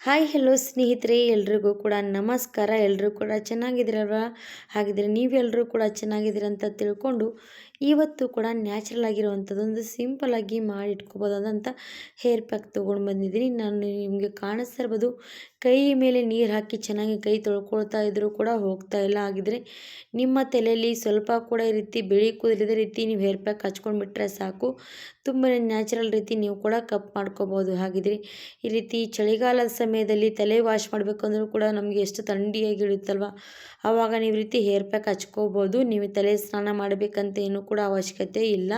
Hi hello ಸ್ನೇಹಿತರೆ, ಎಲ್ರಿಗೂ ಕೂಡ ನಮಸ್ಕಾರ. ಎಲ್ಲರೂ ಕೂಡ ಚೆನ್ನಾಗಿದ್ದೀರಲ್ವಾ? ಹಾಗಿದ್ರೆ ನೀವೆಲ್ಲರೂ ಕೂಡ ಚೆನ್ನಾಗಿದ್ದೀರ ಅಂತ ತಿಳ್ಕೊಂಡು ಇವತ್ತು ಕೂಡ ನ್ಯಾಚುರಲ್ ಆಗಿರುವಂಥದ್ದೊಂದು ಸಿಂಪಲ್ಲಾಗಿ ಮಾಡಿ ಇಟ್ಕೋಬೋದಾದಂಥ ಹೇರ್ ಪ್ಯಾಕ್ ತೊಗೊಂಡು ಬಂದಿದ್ದೀನಿ. ನಾನು ನಿಮಗೆ ಕಾಣಿಸ್ತಾ ಇರ್ಬೋದು, ಕೈ ಮೇಲೆ ನೀರು ಹಾಕಿ ಚೆನ್ನಾಗಿ ಕೈ ತೊಳ್ಕೊಳ್ತಾ ಇದ್ದರೂ ಕೂಡ ಹೋಗ್ತಾ ಇಲ್ಲ. ಹಾಗಿದ್ರೆ ನಿಮ್ಮ ತಲೆಯಲ್ಲಿ ಸ್ವಲ್ಪ ಕೂಡ ಈ ರೀತಿ ಬಿಳಿ ಕೂದಲಿದ ರೀತಿ ನೀವು ಹೇರ್ ಪ್ಯಾಕ್ ಹಚ್ಕೊಂಡ್ಬಿಟ್ರೆ ಸಾಕು, ತುಂಬಾ ನ್ಯಾಚುರಲ್ ರೀತಿ ನೀವು ಕೂಡ ಕಪ್ ಮಾಡ್ಕೋಬೋದು. ಹಾಗಿದ್ರೆ ಈ ರೀತಿ ಚಳಿಗಾಲದ ಸಮಯದಲ್ಲಿ ತಲೆ ವಾಶ್ ಮಾಡಬೇಕಂದ್ರೂ ಕೂಡ ನಮಗೆ ಎಷ್ಟು ಥಂಡಿಯಾಗಿರುತ್ತಲ್ವ, ಆವಾಗ ನೀವು ರೀತಿ ಹೇರ್ ಪ್ಯಾಕ್ ಹಚ್ಕೋಬೋದು. ನೀವು ತಲೆ ಸ್ನಾನ ಮಾಡಬೇಕಂತ ಏನೂ ಕೂಡ ಅವಶ್ಯಕತೆ ಇಲ್ಲ.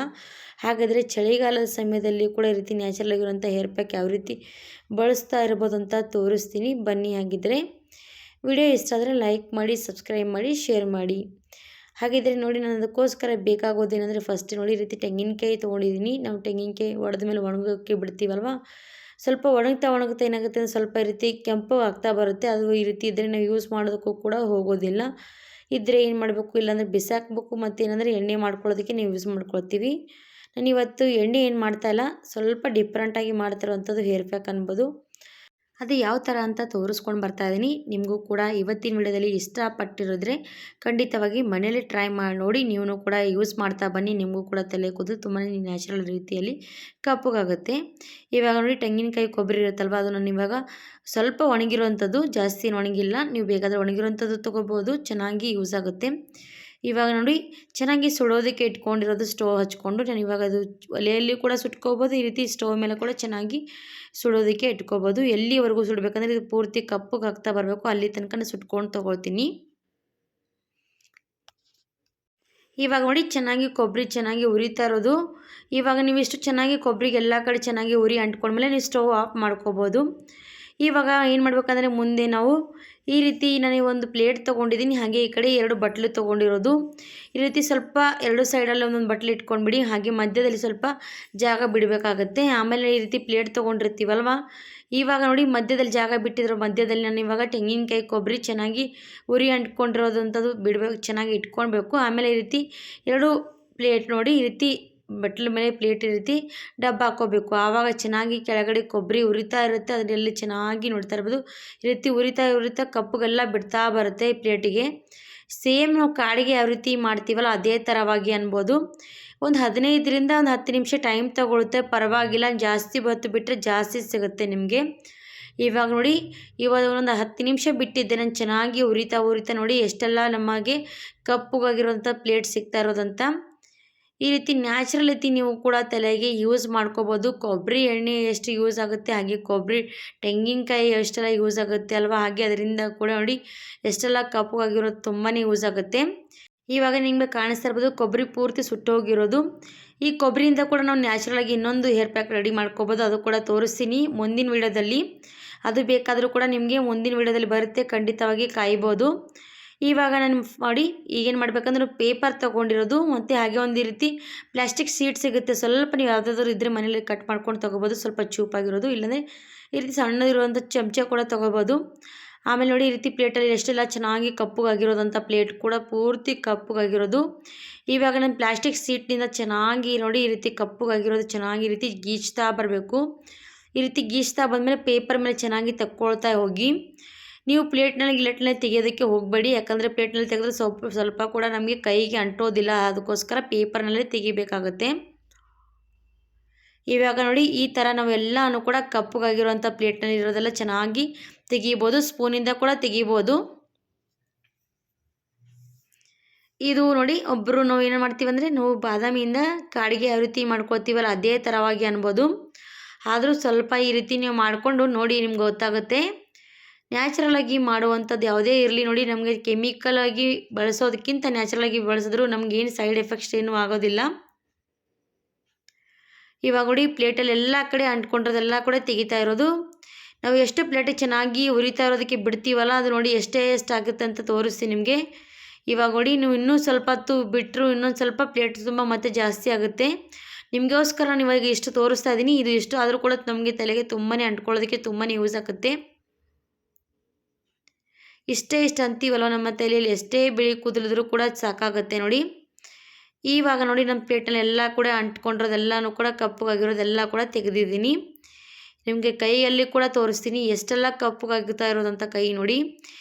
ಹಾಗಾದರೆ ಚಳಿಗಾಲದ ಸಮಯದಲ್ಲಿ ಕೂಡ ಈ ರೀತಿ ನ್ಯಾಚುರಲ್ ಆಗಿರುವಂಥ ಹೇರ್ ಪ್ಯಾಕ್ ಯಾವ ರೀತಿ ಬಳಸ್ತಾ ಇರ್ಬೋದು ಅಂತ ತೋರಿಸ್ತೀನಿ ಬನ್ನಿ. ಹಾಗಿದ್ರೆ ವಿಡಿಯೋ ಇಷ್ಟ ಆದರೆ ಲೈಕ್ ಮಾಡಿ, ಸಬ್ಸ್ಕ್ರೈಬ್ ಮಾಡಿ, ಶೇರ್ ಮಾಡಿ. ಹಾಗಿದ್ರೆ ನೋಡಿ, ನಾನು ಅದಕ್ಕೋಸ್ಕರ ಬೇಕಾಗೋದೇನೆಂದರೆ ಫಸ್ಟ್ ನೋಡಿ ಈ ರೀತಿ ತೆಂಗಿನಕಾಯಿ ತೊಗೊಂಡಿದ್ದೀನಿ. ನಾವು ತೆಂಗಿನಕಾಯಿ ಒಡೆದ ಮೇಲೆ ಒಣಗೋಕ್ಕೆ ಬಿಡ್ತೀವಲ್ವ, ಸ್ವಲ್ಪ ಒಣಗ್ತಾ ಏನಾಗುತ್ತೆ ಅಂದರೆ ಸ್ವಲ್ಪ ಈ ರೀತಿ ಕೆಂಪು ಆಗ್ತಾ ಬರುತ್ತೆ. ಅದು ಈ ರೀತಿ ಇದ್ದರೆ ನಾವು ಯೂಸ್ ಮಾಡೋದಕ್ಕೂ ಕೂಡ ಹೋಗೋದಿಲ್ಲ. ಇದ್ದರೆ ಏನು ಮಾಡಬೇಕು, ಇಲ್ಲಾಂದರೆ ಬಿಸಾಕಬೇಕು, ಮತ್ತು ಏನಂದರೆ ಎಣ್ಣೆ ಮಾಡ್ಕೊಳ್ಳೋದಕ್ಕೆ ನೀವು ಯೂಸ್ ಮಾಡ್ಕೊಳ್ತೀವಿ. ನಾನು ಇವತ್ತು ಎಣ್ಣೆ ಏನು ಮಾಡ್ತಾಯಿಲ್ಲ, ಸ್ವಲ್ಪ ಡಿಫ್ರೆಂಟಾಗಿ ಮಾಡ್ತಿರೋವಂಥದ್ದು ಹೇರ್ ಪ್ಯಾಕ್ ಅನ್ಬೋದು. ಅದು ಯಾವ ಥರ ಅಂತ ತೋರಿಸ್ಕೊಂಡು ಬರ್ತಾಯಿದ್ದೀನಿ. ನಿಮಗೂ ಕೂಡ ಇವತ್ತಿನ ವಿಡಿಯೋದಲ್ಲಿ ಇಷ್ಟಪಟ್ಟಿರೋದ್ರೆ ಖಂಡಿತವಾಗಿ ಮನೇಲಿ ಟ್ರೈ ಮಾಡಿ ನೋಡಿ. ನೀವು ಕೂಡ ಯೂಸ್ ಮಾಡ್ತಾ ಬನ್ನಿ. ನಿಮಗೂ ಕೂಡ ತಲೆ ಕೂದಲು ತುಂಬಾ ನ್ಯಾಚುರಲ್ ರೀತಿಯಲ್ಲಿ ಕಪ್ಪಗಾಗುತ್ತೆ. ಇವಾಗ ನೋಡಿ ತೆಂಗಿನಕಾಯಿ ಕೊಬ್ಬರಿ ಇರುತ್ತಲ್ವ, ಅದು ನಾನು ಇವಾಗ ಸ್ವಲ್ಪ ಒಣಗಿರೋವಂಥದ್ದು, ಜಾಸ್ತಿ ಒಣಗಿಲ್ಲ. ನೀವು ಬೇಕಾದರೆ ಒಣಗಿರೋವಂಥದ್ದು ತೊಗೋಬೋದು, ಚೆನ್ನಾಗಿ ಯೂಸ್ ಆಗುತ್ತೆ. ಇವಾಗ ನೋಡಿ ಚೆನ್ನಾಗಿ ಸುಡೋದಕ್ಕೆ ಇಟ್ಕೊಂಡಿರೋದು ಸ್ಟೋವ್ ಹಚ್ಕೊಂಡು, ನಾನು ಇವಾಗ ಅದು ಒಲೆಯಲ್ಲಿ ಕೂಡ ಸುಟ್ಕೋಬೋದು, ಈ ರೀತಿ ಸ್ಟೋವ್ ಮೇಲೆ ಕೂಡ ಚೆನ್ನಾಗಿ ಸುಡೋದಕ್ಕೆ ಇಟ್ಕೋಬೋದು. ಎಲ್ಲಿವರೆಗೂ ಸುಡಬೇಕಂದ್ರೆ ಇದು ಪೂರ್ತಿ ಕಪ್ಪಗೆ ಆಗ್ತಾ ಬರಬೇಕು, ಅಲ್ಲಿ ತನಕ ನಾನು ಸುಟ್ಕೊಂಡು ತೊಗೊಳ್ತೀನಿ. ಇವಾಗ ನೋಡಿ ಚೆನ್ನಾಗಿ ಕೊಬ್ಬರಿ ಚೆನ್ನಾಗಿ ಉರಿತಾ ಇರೋದು. ಇವಾಗ ನೀವು ಇಷ್ಟು ಚೆನ್ನಾಗಿ ಕೊಬ್ಬರಿಗೆ ಎಲ್ಲ ಕಡೆ ಚೆನ್ನಾಗಿ ಉರಿ ಅಂಟ್ಕೊಂಡ್ಮೇಲೆ ನೀವು ಸ್ಟವ್ ಆಫ್ ಮಾಡ್ಕೋಬೋದು. ಇವಾಗ ಏನು ಮಾಡ್ಬೇಕಂದ್ರೆ ಮುಂದೆ ನಾವು ಈ ರೀತಿ ನಾನು ಒಂದು ಪ್ಲೇಟ್ ತೊಗೊಂಡಿದ್ದೀನಿ, ಹಾಗೆ ಈ ಕಡೆ 2 ಬಟ್ಲು ತೊಗೊಂಡಿರೋದು. ಈ ರೀತಿ ಸ್ವಲ್ಪ 2 ಸೈಡಲ್ಲಿ ಒಂದೊಂದು ಬಟ್ಲು ಇಟ್ಕೊಂಡ್ಬಿಡಿ, ಹಾಗೆ ಮಧ್ಯದಲ್ಲಿ ಸ್ವಲ್ಪ ಜಾಗ ಬಿಡಬೇಕಾಗತ್ತೆ. ಆಮೇಲೆ ಈ ರೀತಿ ಪ್ಲೇಟ್ ತೊಗೊಂಡಿರ್ತೀವಲ್ವ, ಇವಾಗ ನೋಡಿ ಮಧ್ಯದಲ್ಲಿ ಜಾಗ ಬಿಟ್ಟಿರೋ ಮಧ್ಯದಲ್ಲಿ ನಾನು ಇವಾಗ ತೆಂಗಿನಕಾಯಿ ಕೊಬ್ಬರಿ ಚೆನ್ನಾಗಿ ಉರಿ ಅಂಟ್ಕೊಂಡಿರೋದಂಥದ್ದು ಬಿಡಬೇಕು, ಚೆನ್ನಾಗಿ ಇಟ್ಕೊಳ್ಬೇಕು. ಆಮೇಲೆ ಈ ರೀತಿ 2 ಪ್ಲೇಟ್ ನೋಡಿ ಈ ರೀತಿ ಬಟ್ಲ ಮೇಲೆ ಪ್ಲೇಟ್ ಈ ರೀತಿ ಡಬ್ಬ ಹಾಕ್ಕೋಬೇಕು. ಆವಾಗ ಚೆನ್ನಾಗಿ ಕೆಳಗಡೆ ಕೊಬ್ಬರಿ ಉರಿತಾ ಇರುತ್ತೆ, ಅದರಲ್ಲಿ ಚೆನ್ನಾಗಿ ನೋಡ್ತಾ ಇರ್ಬೋದು ಈ ರೀತಿ ಉರಿತಾ ಕಪ್ಪುಗೆಲ್ಲ ಬಿಡ್ತಾ ಬರುತ್ತೆ ಈ ಪ್ಲೇಟಿಗೆ. ಸೇಮ್ ನಾವು ಕಾಡಿಗೆ ಯಾವ ರೀತಿ ಮಾಡ್ತೀವಲ್ಲ ಅದೇ ಥರವಾಗಿ ಅನ್ಬೋದು. ಒಂದು 15ರಿಂದ ಒಂದು 10 ನಿಮಿಷ ಟೈಮ್ ತಗೊಳುತ್ತೆ, ಪರವಾಗಿಲ್ಲ. ಜಾಸ್ತಿ ಹೊತ್ತು ಬಿಟ್ಟರೆ ಜಾಸ್ತಿ ಸಿಗುತ್ತೆ ನಿಮಗೆ. ಇವಾಗ ನೋಡಿ, ಇವಾಗ ಒಂದು 10 ನಿಮಿಷ ಬಿಟ್ಟಿದ್ದೆ ನಾನು, ಚೆನ್ನಾಗಿ ಉರಿತಾ ನೋಡಿ ಎಷ್ಟೆಲ್ಲ ನಮಗೆ ಕಪ್ಪುಗಾಗಿರೋಂಥ ಪ್ಲೇಟ್ ಸಿಗ್ತಾ ಇರೋದಂತ. ಈ ರೀತಿ ನ್ಯಾಚುರಲ್ ರೀತಿ ನೀವು ಕೂಡ ತಲೆಗೆ ಯೂಸ್ ಮಾಡ್ಕೋಬೋದು. ಕೊಬ್ಬರಿ ಎಣ್ಣೆ ಎಷ್ಟು ಯೂಸ್ ಆಗುತ್ತೆ, ಹಾಗೆ ಕೊಬ್ಬರಿ ತೆಂಗಿನಕಾಯಿ ಎಷ್ಟೆಲ್ಲ ಯೂಸ್ ಆಗುತ್ತೆ ಅಲ್ವಾ, ಹಾಗೆ ಅದರಿಂದ ಕೂಡ ನೋಡಿ ಎಷ್ಟೆಲ್ಲ ಕಪ್ಪುಗಾಗಿರೋದು ತುಂಬಾ ಯೂಸ್ ಆಗುತ್ತೆ. ಇವಾಗ ನಿಮಗೆ ಕಾಣಿಸ್ತಾ ಇರ್ಬೋದು ಕೊಬ್ಬರಿ ಪೂರ್ತಿ ಸುಟ್ಟೋಗಿರೋದು. ಈ ಕೊಬ್ಬರಿಯಿಂದ ಕೂಡ ನಾವು ನ್ಯಾಚುರಲಾಗಿ ಇನ್ನೊಂದು ಹೇರ್ ಪ್ಯಾಕ್ ರೆಡಿ ಮಾಡ್ಕೋಬೋದು, ಅದು ಕೂಡ ತೋರಿಸ್ತೀನಿ ಮುಂದಿನ ವೀಡಿಯೋದಲ್ಲಿ. ಅದು ಬೇಕಾದರೂ ಕೂಡ ನಿಮಗೆ ಮುಂದಿನ ವೀಡಿಯೋದಲ್ಲಿ ಬರುತ್ತೆ, ಖಂಡಿತವಾಗಿ ಕಾಯ್ಬೋದು. ಇವಾಗ ನಾನು ಮಾಡಿ ಈಗೇನು ಮಾಡಬೇಕಂದ್ರೆ ಪೇಪರ್ ತೊಗೊಂಡಿರೋದು, ಮತ್ತು ಹಾಗೆ ಒಂದು ರೀತಿ ಪ್ಲಾಸ್ಟಿಕ್ ಶೀಟ್ ಸಿಗುತ್ತೆ, ಸ್ವಲ್ಪ ನೀವು ಯಾವುದಾದ್ರೂ ಇದ್ದರೆ ಮನೇಲಿ ಕಟ್ ಮಾಡ್ಕೊಂಡು ತೊಗೋಬೋದು, ಸ್ವಲ್ಪ ಚೂಪಾಗಿರೋದು. ಇಲ್ಲಾಂದರೆ ಈ ರೀತಿ ಸಣ್ಣದಿರುವಂಥ ಚಮಚ ಕೂಡ ತೊಗೋಬೋದು. ಆಮೇಲೆ ನೋಡಿ ಈ ರೀತಿ ಪ್ಲೇಟಲ್ಲಿ ಎಷ್ಟೆಲ್ಲ ಚೆನ್ನಾಗಿ ಕಪ್ಪುಗಾಗಿರೋದಂಥ ಪ್ಲೇಟ್ ಕೂಡ ಪೂರ್ತಿ ಕಪ್ಪುಗಾಗಿರೋದು. ಇವಾಗ ನಾನು ಪ್ಲಾಸ್ಟಿಕ್ ಶೀಟ್ನಿಂದ ಚೆನ್ನಾಗಿ ನೋಡಿ ಈ ರೀತಿ ಕಪ್ಪುಗಾಗಿರೋದು ಚೆನ್ನಾಗಿ ಈ ರೀತಿ ಗೀಚ್ತಾ ಬರಬೇಕು. ಈ ರೀತಿ ಗೀಚ್ತಾ ಬಂದಮೇಲೆ ಪೇಪರ್ ಮೇಲೆ ಚೆನ್ನಾಗಿ ತಕ್ಕೊಳ್ತಾ ಹೋಗಿ. ನೀವು ಪ್ಲೇಟ್ನಲ್ಲಿ ಗಿಲೆಟ್ನಲ್ಲಿ ತೆಗೆಯೋದಕ್ಕೆ ಹೋಗಬೇಡಿ, ಯಾಕಂದರೆ ಪ್ಲೇಟ್ನಲ್ಲಿ ತೆಗೆದ್ರೆ ಸ್ವಲ್ಪ ಕೂಡ ನಮಗೆ ಕೈಗೆ ಅಂಟೋದಿಲ್ಲ, ಅದಕ್ಕೋಸ್ಕರ ಪೇಪರ್ನಲ್ಲೇ ತೆಗಿಬೇಕಾಗುತ್ತೆ. ಇವಾಗ ನೋಡಿ ಈ ಥರ ನಾವೆಲ್ಲನೂ ಕೂಡ ಕಪ್ಪುಗಾಗಿರುವಂಥ ಪ್ಲೇಟ್ನಲ್ಲಿ ಇರೋದೆಲ್ಲ ಚೆನ್ನಾಗಿ ತೆಗಿಬೋದು, ಸ್ಪೂನಿಂದ ಕೂಡ ತೆಗಿಬೋದು. ಇದು ನೋಡಿ ಒಬ್ಬರು ನಾವು ಏನು ಮಾಡ್ತೀವಿ ಅಂದರೆ, ನಾವು ಬಾದಾಮಿಯಿಂದ ಕಾಡಿಗೆ ಯಾವ ರೀತಿ ಮಾಡ್ಕೊಳ್ತೀವಲ್ಲ ಅದೇ ಥರವಾಗಿ ಅನ್ಬೋದು. ಆದರೂ ಸ್ವಲ್ಪ ಈ ರೀತಿ ನೀವು ಮಾಡಿಕೊಂಡು ನೋಡಿ, ನಿಮ್ಗೆ ಗೊತ್ತಾಗುತ್ತೆ. ನ್ಯಾಚುರಲಾಗಿ ಮಾಡುವಂಥದ್ದು ಯಾವುದೇ ಇರಲಿ ನೋಡಿ, ನಮಗೆ ಕೆಮಿಕಲಾಗಿ ಬಳಸೋದಕ್ಕಿಂತ ನ್ಯಾಚುರಲಾಗಿ ಬಳಸಿದ್ರು ನಮಗೇನು ಸೈಡ್ ಎಫೆಕ್ಟ್ಸ್ ಏನೂ ಆಗೋದಿಲ್ಲ. ಇವಾಗ ನೋಡಿ ಪ್ಲೇಟಲ್ಲಿ ಎಲ್ಲ ಕಡೆ ಅಂಟ್ಕೊಂಡಿರೋದೆಲ್ಲ ಕೂಡ ತೆಗಿತಾ ಇರೋದು. ನಾವು ಎಷ್ಟು ಪ್ಲೇಟಿಗೆ ಚೆನ್ನಾಗಿ ಉರಿತಾ ಇರೋದಕ್ಕೆ ಬಿಡ್ತೀವಲ್ಲ, ಅದು ನೋಡಿ ಎಷ್ಟಾಗುತ್ತೆ ಅಂತ ತೋರಿಸ್ತೀನಿ ನಿಮಗೆ. ಇವಾಗ ನೋಡಿ ನೀವು ಇನ್ನೂ ಸ್ವಲ್ಪ ಹೊತ್ತು ಬಿಟ್ಟರು ಇನ್ನೊಂದು ಸ್ವಲ್ಪ ಪ್ಲೇಟ್ ತುಂಬ ಮತ್ತೆ ಜಾಸ್ತಿ ಆಗುತ್ತೆ. ನಿಮಗೋಸ್ಕರ ನಾನು ಇವಾಗ ಎಷ್ಟು ತೋರಿಸ್ತಾ ಇದ್ದೀನಿ, ಇದು ಎಷ್ಟು ಆದರೂ ಕೂಡ ನಮಗೆ ತಲೆಗೆ ತುಂಬಾ ಅಂಟ್ಕೊಳ್ಳೋದಕ್ಕೆ ತುಂಬಾ ಯೂಸ್ ಆಗುತ್ತೆ. ಇಷ್ಟು ಅಂತೀವಲ್ವ, ನಮ್ಮ ತಲೆಯಲ್ಲಿ ಎಷ್ಟೇ ಬಿಳಿ ಕೂದಲಿದ್ರೂ ಕೂಡ ಸಾಕಾಗುತ್ತೆ ನೋಡಿ. ಇವಾಗ ನೋಡಿ ನಮ್ಮ ಪ್ಲೇಟಲ್ಲಿ ಎಲ್ಲ ಕೂಡ ಅಂಟ್ಕೊಂಡಿರೋದೆಲ್ಲನೂ ಕೂಡ ಕಪ್ಪುಗಾಗಿರೋದೆಲ್ಲ ಕೂಡ ತೆಗೆದಿದ್ದೀನಿ. ನಿಮಗೆ ಕೈಯಲ್ಲಿ ಕೂಡ ತೋರಿಸ್ತೀನಿ ಎಷ್ಟೆಲ್ಲ ಕಪ್ಪಗಾಗುತ್ತಾ ಇರೋದಂತ ಕೈ ನೋಡಿ.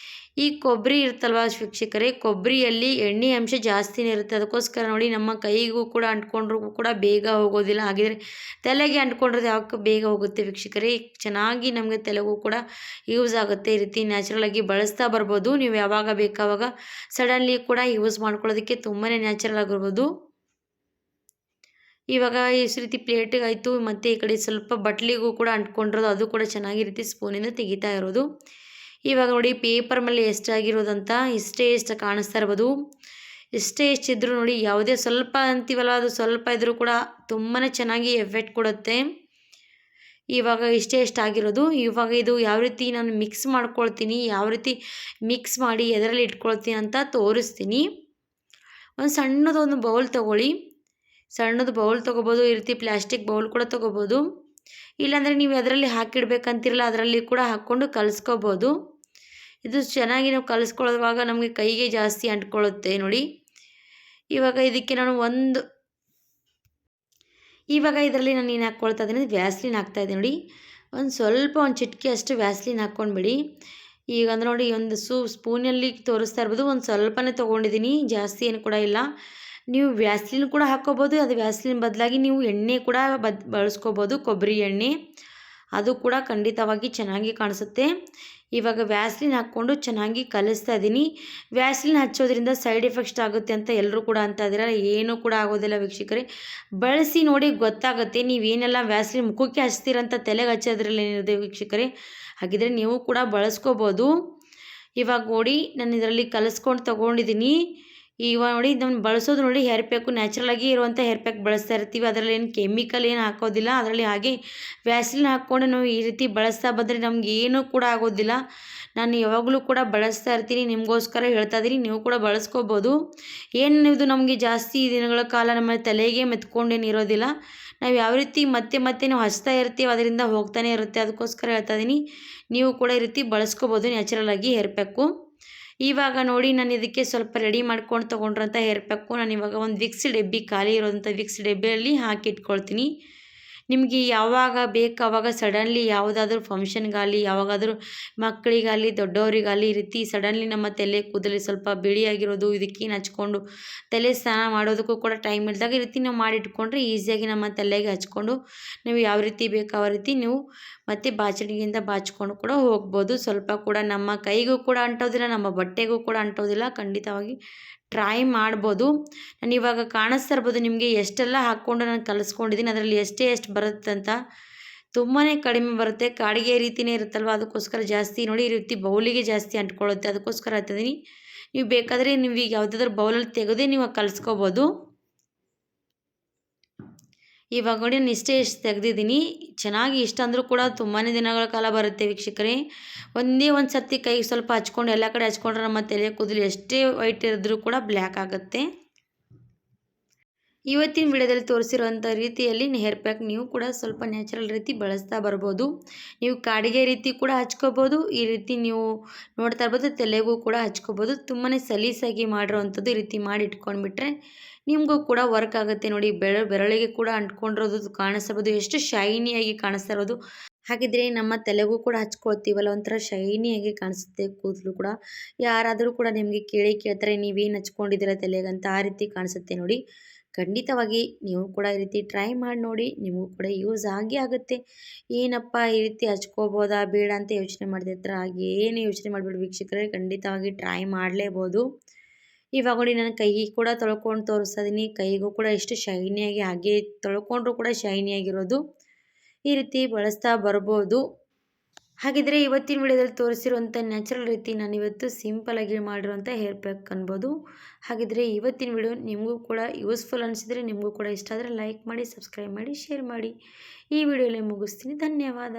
ಈ ಕೊಬ್ಬರಿ ಇರುತ್ತಲ್ವ ವೀಕ್ಷಕರೇ, ಕೊಬ್ಬರಿಯಲ್ಲಿ ಎಣ್ಣೆ ಅಂಶ ಜಾಸ್ತಿನೇ ಇರುತ್ತೆ. ಅದಕ್ಕೋಸ್ಕರ ನೋಡಿ ನಮ್ಮ ಕೈಗೂ ಕೂಡ ಅಂಟ್ಕೊಂಡ್ರೂ ಕೂಡ ಬೇಗ ಹೋಗೋದಿಲ್ಲ. ಹಾಗಿದ್ರೆ ತಲೆಗೆ ಅಂಟ್ಕೊಂಡ್ರೆ ಯಾಕೆ ಬೇಗ ಹೋಗುತ್ತೆ ವೀಕ್ಷಕರೇ. ಚೆನ್ನಾಗಿ ನಮಗೆ ತಲೆಗೂ ಕೂಡ ಯೂಸ್ ಆಗುತ್ತೆ. ಈ ರೀತಿ ನ್ಯಾಚುರಲಾಗಿ ಬಳಸ್ತಾ ಬರ್ಬೋದು. ನೀವು ಯಾವಾಗ ಬೇಕಾವಾಗ ಸಡನ್ಲಿ ಕೂಡ ಯೂಸ್ ಮಾಡ್ಕೊಳ್ಳೋದಕ್ಕೆ ತುಂಬಾ ನ್ಯಾಚುರಲ್ ಆಗಿರ್ಬೋದು. ಇವಾಗ ಇಷ್ಟು ರೀತಿ ಪ್ಲೇಟಿಗೆ ಆಯಿತು, ಮತ್ತು ಈ ಕಡೆ ಸ್ವಲ್ಪ ಬಟ್ಲಿಗೂ ಕೂಡ ಅಂಟ್ಕೊಂಡಿರೋದು, ಅದು ಕೂಡ ಚೆನ್ನಾಗಿ ರೀತಿ ಸ್ಪೂನಿಂದ ತೆಗಿತಾ ಇರೋದು. ಇವಾಗ ನೋಡಿ ಪೇಪರ್ ಮೇಲೆ ಎಷ್ಟಾಗಿರೋದಂತ ಎಷ್ಟು ಕಾಣಿಸ್ತಾ ಇರ್ಬೋದು. ಎಷ್ಟಿದ್ರೂ ನೋಡಿ, ಯಾವುದೇ ಸ್ವಲ್ಪ ಅಂತೀವಲ್ಲ ಅದು ಸ್ವಲ್ಪ ಇದ್ರೂ ಕೂಡ ತುಂಬಾ ಚೆನ್ನಾಗಿ ಎಫೆಕ್ಟ್ ಕೊಡುತ್ತೆ. ಇವಾಗ ಎಷ್ಟಾಗಿರೋದು. ಇವಾಗ ಇದು ಯಾವ ರೀತಿ ನಾನು ಮಿಕ್ಸ್ ಮಾಡ್ಕೊಳ್ತೀನಿ, ಯಾವ ರೀತಿ ಮಿಕ್ಸ್ ಮಾಡಿ ಎದರಲ್ಲಿ ಇಟ್ಕೊಳ್ತೀನಿ ಅಂತ ತೋರಿಸ್ತೀನಿ. ಒಂದು ಸಣ್ಣದೊಂದು ಬೌಲ್ ತೊಗೊಳ್ಳಿ. ಸಣ್ಣದು ಬೌಲ್ ತೊಗೋಬೋದು, ಈ ರೀತಿ ಪ್ಲಾಸ್ಟಿಕ್ ಬೌಲ್ ಕೂಡ ತೊಗೋಬೋದು. ಇಲ್ಲಾಂದರೆ ನೀವು ಅದರಲ್ಲಿ ಹಾಕಿಡ್ಬೇಕಂತಿರಲ್ಲ ಅದರಲ್ಲಿ ಕೂಡ ಹಾಕ್ಕೊಂಡು ಕಲಿಸ್ಕೋಬೋದು. ಇದು ಚೆನ್ನಾಗಿ ನಾವು ಕಲಿಸ್ಕೊಳ್ಳುವಾಗ ನಮಗೆ ಕೈಗೆ ಜಾಸ್ತಿ ಅಂಟ್ಕೊಳ್ಳುತ್ತೆ ನೋಡಿ. ಇವಾಗ ಇದಕ್ಕೆ ನಾನು ಇವಾಗ ಇದರಲ್ಲಿ ನಾನು ಏನು ಹಾಕ್ಕೊಳ್ತಾ ಇದ್ದೀನಿ, ವ್ಯಾಸ್ಲಿನ್ ಹಾಕ್ತಾಯಿದ್ದೀನಿ ನೋಡಿ. ಒಂದು ಚಿಟಿಕೆ ಅಷ್ಟು ವ್ಯಾಸ್ಲಿನ್ ಹಾಕ್ಕೊಂಡ್ಬಿಡಿ. ಈಗ ಅಂದ್ರೆ ನೋಡಿ, ಒಂದು ಸ್ಪೂನಲ್ಲಿ ತೋರಿಸ್ತಾ ಇರ್ಬೋದು, ಒಂದು ಸ್ವಲ್ಪನೇ ತೊಗೊಂಡಿದ್ದೀನಿ, ಜಾಸ್ತಿ ಏನು ಕೂಡ ಇಲ್ಲ. ನೀವು ವ್ಯಾಸ್ಲಿನ್ ಕೂಡ ಹಾಕ್ಕೋಬೋದು. ಅದು ವ್ಯಾಸ್ಲಿನ್ ಬದಲಾಗಿ ನೀವು ಎಣ್ಣೆ ಕೂಡ ಬಳಸ್ಕೋಬೋದು, ಕೊಬ್ಬರಿ ಎಣ್ಣೆ. ಅದು ಕೂಡ ಖಂಡಿತವಾಗಿ ಚೆನ್ನಾಗಿ ಕಾಣಿಸುತ್ತೆ. ಇವಾಗ ವ್ಯಾಸ್ಲಿನ್ ಹಾಕ್ಕೊಂಡು ಚೆನ್ನಾಗಿ ಕಲಿಸ್ತಾ ಇದ್ದೀನಿ. ವ್ಯಾಸ್ಲಿನ್ ಹಚ್ಚೋದ್ರಿಂದ ಸೈಡ್ ಎಫೆಕ್ಟ್ಸ್ ಆಗುತ್ತೆ ಅಂತ ಎಲ್ಲರೂ ಕೂಡ ಅಂತ ಇದ್ದೀರ. ಏನೂ ಕೂಡ ಆಗೋದಿಲ್ಲ ವೀಕ್ಷಕರೇ. ಬಳಸಿ ನೋಡಿ ಗೊತ್ತಾಗುತ್ತೆ. ನೀವೇನೆಲ್ಲ ವ್ಯಾಸ್ಲಿನ್ ಮುಖಕ್ಕೆ ಹಚ್ತೀರಂತ ತಲೆಗೆ ಹಚ್ಚೋದ್ರಲ್ಲಿ ಏನಿದೆ ವೀಕ್ಷಕರೇ. ಹಾಗಿದ್ರೆ ನೀವು ಕೂಡ ಬಳಸ್ಕೋಬೋದು. ಇವಾಗ ನೋಡಿ ನಾನು ಇದರಲ್ಲಿ ಕಲಿಸ್ಕೊಂಡು ತೊಗೊಂಡಿದ್ದೀನಿ. ಇವಾಗ ನೋಡಿ ಇದನ್ನು ಬಳಸೋದು ನೋಡಿ, ಹೇರ್ ಪ್ಯಾಕು ನ್ಯಾಚುರಲಾಗಿ ಇರುವಂಥ ಹೇರ್ ಪ್ಯಾಕ್ ಬಳಸ್ತಾ ಇರ್ತೀವಿ. ಅದರಲ್ಲಿ ಏನು ಕೆಮಿಕಲ್ ಏನು ಹಾಕೋದಿಲ್ಲ. ಅದರಲ್ಲಿ ಹಾಗೆ ವ್ಯಾಸ್ಲಿನ್ ಹಾಕ್ಕೊಂಡು ನಾವು ಈ ರೀತಿ ಬಳಸ್ತಾ ಬಂದರೆ ನಮ್ಗೆ ಏನೂ ಕೂಡ ಆಗೋದಿಲ್ಲ. ನಾನು ಯಾವಾಗಲೂ ಕೂಡ ಬಳಸ್ತಾ ಇರ್ತೀನಿ, ನಿಮಗೋಸ್ಕರ ಹೇಳ್ತಾ ಇದ್ದೀನಿ. ನೀವು ಕೂಡ ಬಳಸ್ಕೋಬೋದು. ಏನು ಇದು ನಮಗೆ ಜಾಸ್ತಿ ದಿನಗಳ ಕಾಲ ನಮ್ಮ ತಲೆಗೆ ಮೆತ್ಕೊಂಡೇನಿರೋದಿಲ್ಲ. ನಾವು ಯಾವ ರೀತಿ ಮತ್ತೆ ನಾವು ಹಚ್ತಾ ಇರ್ತೀವಿ ಅದರಿಂದ ಹೋಗ್ತಾನೆ ಇರುತ್ತೆ. ಅದಕ್ಕೋಸ್ಕರ ಹೇಳ್ತಾ ಇದ್ದೀನಿ, ನೀವು ಕೂಡ ಈ ರೀತಿ ಬಳಸ್ಕೋಬೋದು ನ್ಯಾಚುರಲಾಗಿ ಹೇರ್ ಪ್ಯಾಕು. ಇವಾಗ ನೋಡಿ ನಾನು ಇದಕ್ಕೆ ಸ್ವಲ್ಪ ರೆಡಿ ಮಾಡ್ಕೊಂಡು ತೊಗೊಂಡ್ರಂಥ ಹೇರ್ ಪ್ಯಾಕು ನಾನು ಇವಾಗ ಒಂದು ವಿಕ್ಸ್ ಡಬ್ಬಿ, ಖಾಲಿ ಇರೋಂಥ ವಿಕ್ಸ್ ಡಬ್ಬಿಯಲ್ಲಿ ಹಾಕಿ ಇಟ್ಕೊಳ್ತೀನಿ. ನಿಮಗೆ ಯಾವಾಗ ಬೇಕು ಆವಾಗ ಸಡನ್ಲಿ ಯಾವುದಾದ್ರೂ ಫಂಕ್ಷನ್ಗಾಗಲಿ, ಯಾವಾಗಾದರೂ ಮಕ್ಕಳಿಗಾಗಲಿ ದೊಡ್ಡವರಿಗಾಗಲಿ ಈ ರೀತಿ ಸಡನ್ಲಿ ನಮ್ಮ ತಲೆ ಕೂದಲು ಸ್ವಲ್ಪ ಬಿಳಿಯಾಗಿರೋದು, ಇದಕ್ಕೇನು ಹಚ್ಕೊಂಡು ತಲೆ ಸ್ನಾನ ಮಾಡೋದಕ್ಕೂ ಕೂಡ ಟೈಮ್ ಇಲ್ದಾಗ ಈ ರೀತಿ ನಾವು ಮಾಡಿಟ್ಕೊಂಡ್ರೆ ಈಸಿಯಾಗಿ ನಮ್ಮ ತಲೆಗೆ ಹಚ್ಕೊಂಡು ನೀವು ಯಾವ ರೀತಿ ಬೇಕು ಆ ರೀತಿ ನೀವು ಮತ್ತು ಬಾಚಣಿಗೆಯಿಂದ ಬಾಚಿಕೊಂಡು ಕೂಡ ಹೋಗ್ಬೋದು. ಸ್ವಲ್ಪ ಕೂಡ ನಮ್ಮ ಕೈಗೂ ಕೂಡ ಅಂಟೋದಿಲ್ಲ, ನಮ್ಮ ಬಟ್ಟೆಗೂ ಕೂಡ ಅಂಟೋದಿಲ್ಲ. ಖಂಡಿತವಾಗಿ ಟ್ರೈ ಮಾಡ್ಬೋದು. ನಾನು ಇವಾಗ ಕಾಣಿಸ್ತಾ ಇರ್ಬೋದು ನಿಮಗೆ ಎಷ್ಟೆಲ್ಲ ಹಾಕ್ಕೊಂಡು ನಾನು ಕಲಿಸ್ಕೊಂಡಿದ್ದೀನಿ. ಅದರಲ್ಲಿ ಎಷ್ಟು ಬರುತ್ತೆ ಅಂತ. ತುಂಬಾ ಕಡಿಮೆ ಬರುತ್ತೆ. ಕಾಡಿಗೆ ರೀತಿಯೇ ಇರುತ್ತಲ್ವ, ಅದಕ್ಕೋಸ್ಕರ ಜಾಸ್ತಿ ನೋಡಿ ಈ ರೀತಿ ಬೌಲಿಗೆ ಜಾಸ್ತಿ ಅಂಟ್ಕೊಳ್ಳುತ್ತೆ. ಅದಕ್ಕೋಸ್ಕರ ಹೇಳ್ತಿದ್ದೀನಿ, ನೀವು ಬೇಕಾದರೆ ನೀವು ಈಗ ಯಾವುದಾದ್ರೂ ಬೌಲಲ್ಲಿ ತೆಗೆದೇ ನೀವು ಕಲಿಸ್ಕೋಬೋದು. ಇವಾಗ ನೋಡಿ ನಾನು ಎಷ್ಟು ತೆಗೆದಿದ್ದೀನಿ. ಚೆನ್ನಾಗಿ ಇಷ್ಟ ಅಂದರೂ ಕೂಡ ತುಂಬಾ ದಿನಗಳ ಕಾಲ ಬರುತ್ತೆ ವೀಕ್ಷಕರೇ. ಒಂದೇ ಒಂದು ಸರ್ತಿ ಕೈಗೆ ಸ್ವಲ್ಪ ಹಚ್ಕೊಂಡು ಎಲ್ಲ ಕಡೆ ಹಚ್ಕೊಂಡ್ರೆ ನಮ್ಮ ತಲೆ ಕೂದಲು ಎಷ್ಟೇ ವೈಟ್ ಇದ್ದರೂ ಕೂಡ ಬ್ಲ್ಯಾಕ್ ಆಗುತ್ತೆ. ಇವತ್ತಿನ ವಿಡಿಯೋದಲ್ಲಿ ತೋರಿಸಿರುವಂಥ ರೀತಿಯಲ್ಲಿ ಹೇರ್ ಪ್ಯಾಕ್ ನೀವು ಕೂಡ ಸ್ವಲ್ಪ ನ್ಯಾಚುರಲ್ ರೀತಿ ಬಳಸ್ತಾ ಬರ್ಬೋದು. ನೀವು ಕಾಡಿಗೆ ರೀತಿ ಕೂಡ ಹಚ್ಕೋಬೋದು. ಈ ರೀತಿ ನೀವು ನೋಡ್ತಾ ಇರ್ಬೋದು ತಲೆಗೂ ಕೂಡ ಹಚ್ಕೋಬೋದು. ತುಂಬಾ ಸಲೀಸಾಗಿ ಮಾಡಿರೋವಂಥದ್ದು. ಈ ರೀತಿ ಮಾಡಿ ಇಟ್ಕೊಂಡ್ಬಿಟ್ರೆ ನಿಮಗೂ ಕೂಡ ವರ್ಕ್ ಆಗುತ್ತೆ ನೋಡಿ. ಬೆರಳಿಗೆ ಕೂಡ ಅಂಟ್ಕೊಂಡಿರೋದು ಕಾಣಿಸ್ಬೋದು, ಎಷ್ಟು ಶೈನಿಯಾಗಿ ಕಾಣಿಸ್ತಾ ಇರೋದು. ಹಾಗಿದ್ರೆ ನಮ್ಮ ತಲೆಗೂ ಕೂಡ ಹಚ್ಕೊಳ್ತೀವಲ್ಲ, ಒಂಥರ ಶೈನಿಯಾಗಿ ಕಾಣಿಸುತ್ತೆ ಕೂದಲು ಕೂಡ. ಯಾರಾದರೂ ಕೂಡ ನಿಮಗೆ ಕೇಳ್ತಾರೆ ನೀವೇನು ಹಚ್ಕೊಂಡಿದ್ದೀರ ತಲೆಗಂತ, ಆ ರೀತಿ ಕಾಣಿಸುತ್ತೆ ನೋಡಿ. ಖಂಡಿತವಾಗಿ ನೀವು ಕೂಡ ಈ ರೀತಿ ಟ್ರೈ ಮಾಡಿ ನೋಡಿ, ನಿಮಗೂ ಕೂಡ ಯೂಸ್ ಆಗೇ ಆಗುತ್ತೆ. ಏನಪ್ಪ ಈ ರೀತಿ ಹಚ್ಕೋಬೋದಾ ಬೇಡ ಅಂತ ಯೋಚನೆ ಮಾಡ್ತಿರ್ತಾರೆ, ಹಾಗೇನು ಯೋಚನೆ ಮಾಡಬೇಡಿ ವೀಕ್ಷಕರೇ. ಖಂಡಿತವಾಗಿ ಟ್ರೈ ಮಾಡಲೇಬೋದು. ಇವಾಗ ನೋಡಿ ನಾನು ಕೈಗೆ ಕೂಡ ತೊಳ್ಕೊಂಡು ತೋರಿಸ್ತಾ ಇದ್ದೀನಿ. ಕೈಗೂ ಕೂಡ ಎಷ್ಟು ಶೈನಿಯಾಗಿ, ಹಾಗೆ ತೊಳ್ಕೊಂಡ್ರೂ ಕೂಡ ಶೈನಿಯಾಗಿರೋದು. ಈ ರೀತಿ ಬಳಸ್ತಾ ಬರ್ಬೋದು. ಹಾಗಿದ್ರೆ ಇವತ್ತಿನ ವಿಡಿಯೋದಲ್ಲಿ ತೋರಿಸಿರುವಂಥ ನ್ಯಾಚುರಲ್ ರೀತಿ ನಾನಿವತ್ತು ಸಿಂಪಲಾಗಿ ಮಾಡಿರುವಂಥ ಹೇರ್ ಪ್ಯಾಕ್ ಅನ್ಬೋದು. ಹಾಗಿದ್ರೆ ಇವತ್ತಿನ ವಿಡಿಯೋ ನಿಮಗೂ ಕೂಡ ಯೂಸ್ಫುಲ್ ಅನಿಸಿದರೆ, ನಿಮಗೂ ಕೂಡ ಇಷ್ಟ ಆದರೆ ಲೈಕ್ ಮಾಡಿ, ಸಬ್ಸ್ಕ್ರೈಬ್ ಮಾಡಿ, ಶೇರ್ ಮಾಡಿ. ಈ ವಿಡಿಯೋಲಿ ಮುಗಿಸ್ತೀನಿ. ಧನ್ಯವಾದ.